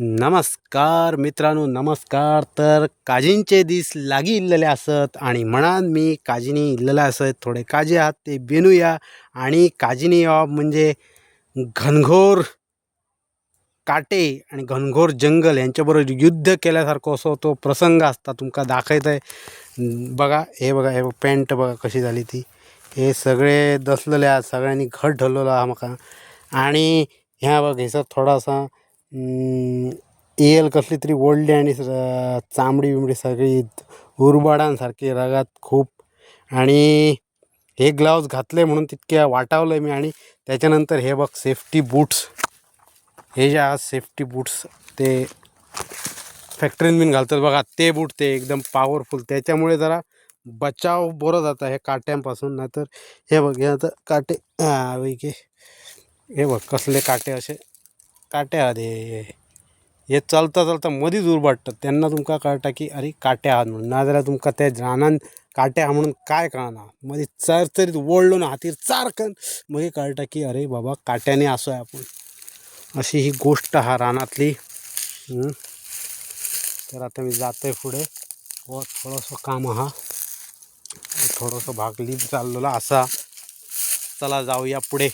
नमस्कार मित्रांनो, नमस्कार. तर काजींचे दीस लागी इल्लले असत आणि म्हणान मी काजीनी इल्लले असत. थोडे काजी आहात ते बेनूया आणि काजीनी येवप म्हणजे घनघोर काटे आणि घनघोर जंगल यांच्याबरोबर युद्ध केल्यासारखं असो तो प्रसंग असता. तुमका दाखवतंय बघा. हे बघा, हे पॅन्ट बघा कशी झाली ती. हे सगळे दसलेले आहेत, सगळ्यांनी घट ढलवलं हा मका. आणि ह्या बघ ह्याचा थोडासा येल कसली तरी ओढली आणि चामडी बिमडी सगळी उरबाडांसारखी रगात खूप. आणि हे ग्लाव्ज घातले म्हणून तितक्या वाटावलं मी. आणि त्याच्यानंतर हे बघ सेफ्टी बूट्स, हे जे आज सेफ्टी बूट्स ते फॅक्टरीन बिन घालतात बघा, ते बूट ते एकदम पॉवरफुल. त्याच्यामुळे जरा बचाव बरं जातं हे काट्यांपासून. नाहीतर हे बघ, हे आता काटे हे बघ कसले काटे, असे काटे आहात हे चालता चालता मधीच उरबाडतात. त्यांना तुमका कळटा की अरे काटे आहात म्हणून. ना जाल्यार तुमका त्या रानान काटे आहा म्हणून काय कळना. मध्ये चरचरीत ओढलो ना हातीर चारकन मग कळटा की अरे बाबा काट्याने असो आहे आपण. अशी ही गोष्ट हा रानातली. तर आता मी जातोय पुढे व थोडंसं काम हा, थोडंसं भाग लीप चाललेला असा. चला जाऊया पुढे.